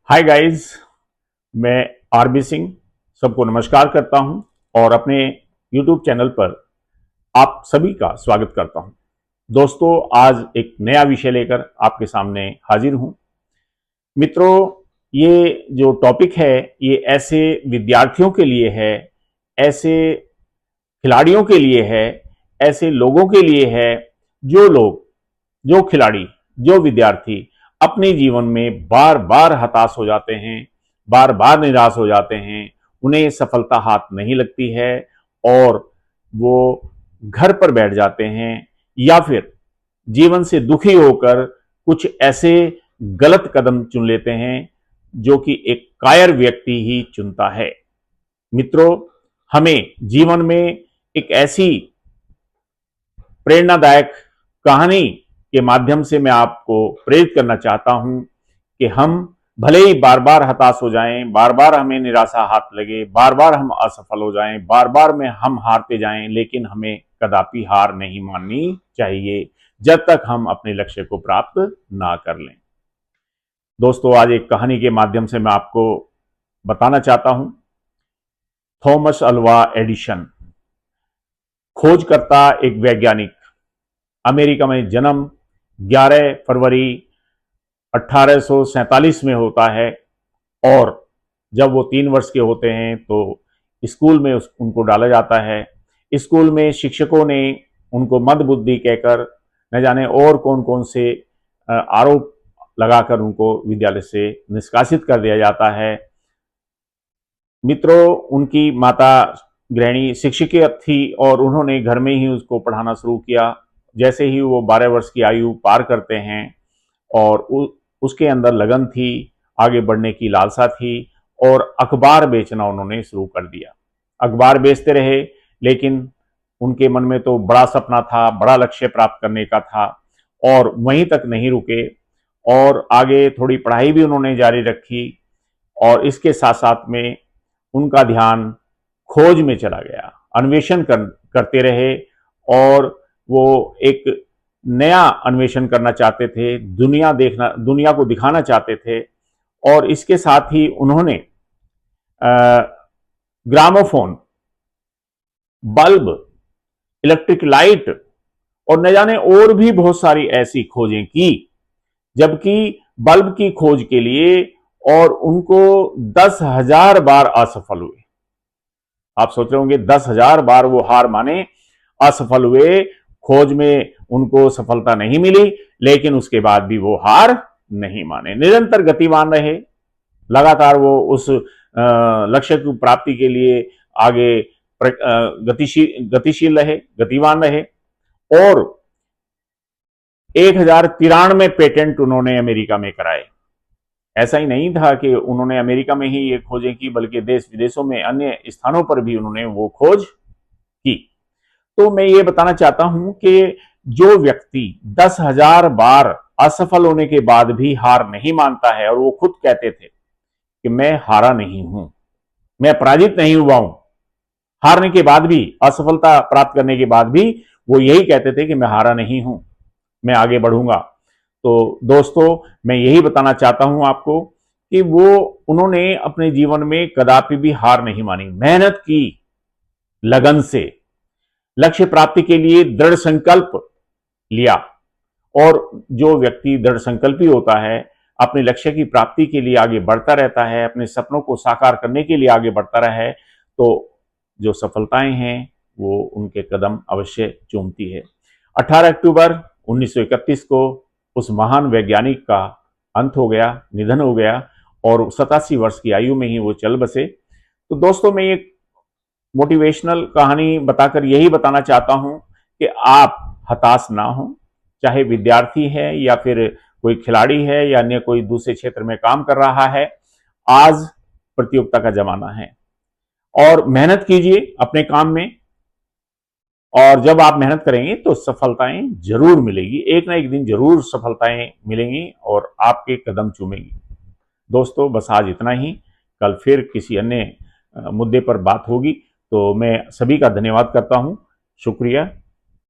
Hi guys, मैं RB Singh सबको नमस्कार करता हूं और अपने यूट्यूब चैनल पर आप सभी का स्वागत करता हूं। दोस्तों, आज एक नया विषय लेकर आपके सामने हाजिर हूं। मित्रों, ये जो टॉपिक है ये ऐसे विद्यार्थियों के लिए है, ऐसे खिलाड़ियों के लिए है, ऐसे लोगों के लिए है जो खिलाड़ी, जो विद्यार्थी अपने जीवन में बार बार हताश हो जाते हैं, बार बार निराश हो जाते हैं, उन्हें सफलता हाथ नहीं लगती है और वो घर पर बैठ जाते हैं या फिर जीवन से दुखी होकर कुछ ऐसे गलत कदम चुन लेते हैं जो कि एक कायर व्यक्ति ही चुनता है। मित्रों, हमें जीवन में एक ऐसी प्रेरणादायक कहानी के माध्यम से मैं आपको प्रेरित करना चाहता हूं कि हम भले ही बार बार हताश हो जाएं, बार बार हमें निराशा हाथ लगे, बार बार हम असफल हो जाएं, बार बार में हम हारते जाएं, लेकिन हमें कदापि हार नहीं माननी चाहिए जब तक हम अपने लक्ष्य को प्राप्त ना कर लें। दोस्तों, आज एक कहानी के माध्यम से मैं आपको बताना चाहता हूं। थॉमस अल्वा एडिशन, खोजकर्ता, एक वैज्ञानिक, अमेरिका में जन्म 11 फरवरी 1847 में होता है और जब वो 3 वर्ष के होते हैं तो स्कूल में उनको डाला जाता है। स्कूल में शिक्षकों ने उनको मंदबुद्धि कहकर न जाने और कौन कौन से आरोप लगाकर उनको विद्यालय से निष्कासित कर दिया जाता है। मित्रों, उनकी माता गृहिणी शिक्षिका थी और उन्होंने घर में ही उसको पढ़ाना शुरू किया। जैसे ही वो 12 वर्ष की आयु पार करते हैं और उसके अंदर लगन थी, आगे बढ़ने की लालसा थी और अखबार बेचना उन्होंने शुरू कर दिया। अखबार बेचते रहे, लेकिन उनके मन में तो बड़ा सपना था, बड़ा लक्ष्य प्राप्त करने का था और वहीं तक नहीं रुके और आगे थोड़ी पढ़ाई भी उन्होंने जारी रखी और इसके साथ साथ में उनका ध्यान खोज में चला गया। अन्वेषण करते रहे और वो एक नया अन्वेषण करना चाहते थे, दुनिया को दिखाना चाहते थे और इसके साथ ही उन्होंने ग्रामोफोन, बल्ब, इलेक्ट्रिक लाइट और न जाने और भी बहुत सारी ऐसी खोजें की। जबकि बल्ब की खोज के लिए और उनको 10,000 बार असफल हुए। आप सोच रहे होंगे 10,000 बार वो हार माने, असफल हुए, खोज में उनको सफलता नहीं मिली, लेकिन उसके बाद भी वो हार नहीं माने, निरंतर गतिमान रहे। लगातार वो उस लक्ष्य की प्राप्ति के लिए आगे गतिशील रहे, गतिवान रहे और 1093 पेटेंट उन्होंने अमेरिका में कराए। ऐसा ही नहीं था कि उन्होंने अमेरिका में ही ये खोजें की, बल्कि देश विदेशों में अन्य स्थानों पर भी उन्होंने वो खोज की। तो मैं ये बताना चाहता हूं कि जो व्यक्ति 10,000 बार असफल होने के बाद भी हार नहीं मानता है और वो खुद कहते थे कि मैं हारा नहीं हूं, मैं पराजित नहीं हुआ हूं, हारने के बाद भी, असफलता प्राप्त करने के बाद भी वो यही कहते थे कि मैं हारा नहीं हूं, मैं आगे बढ़ूंगा। तो दोस्तों, मैं यही बताना चाहता हूं आपको कि उन्होंने अपने जीवन में कदापि भी हार नहीं मानी, मेहनत की लगन से, लक्ष्य प्राप्ति के लिए दृढ़ संकल्प लिया। और जो व्यक्ति दृढ़ संकल्पी होता है, अपने लक्ष्य की प्राप्ति के लिए आगे बढ़ता रहता है, अपने सपनों को साकार करने के लिए आगे बढ़ता रहे, तो जो सफलताएं हैं वो उनके कदम अवश्य चूमती है। 18 अक्टूबर 1931 को उस महान वैज्ञानिक का अंत हो गया, निधन हो गया और 87 वर्ष की आयु में ही वो चल बसे। तो दोस्तों, मैं ये मोटिवेशनल कहानी बताकर यही बताना चाहता हूं कि आप हताश ना हो, चाहे विद्यार्थी है या फिर कोई खिलाड़ी है या अन्य कोई दूसरे क्षेत्र में काम कर रहा है। आज प्रतियोगिता का जमाना है और मेहनत कीजिए अपने काम में और जब आप मेहनत करेंगे तो सफलताएं जरूर मिलेगी, एक ना एक दिन जरूर सफलताएं मिलेंगी और आपके कदम चूमेंगी। दोस्तों, बस आज इतना ही। कल फिर किसी अन्य मुद्दे पर बात होगी। तो मैं सभी का धन्यवाद करता हूं। शुक्रिया।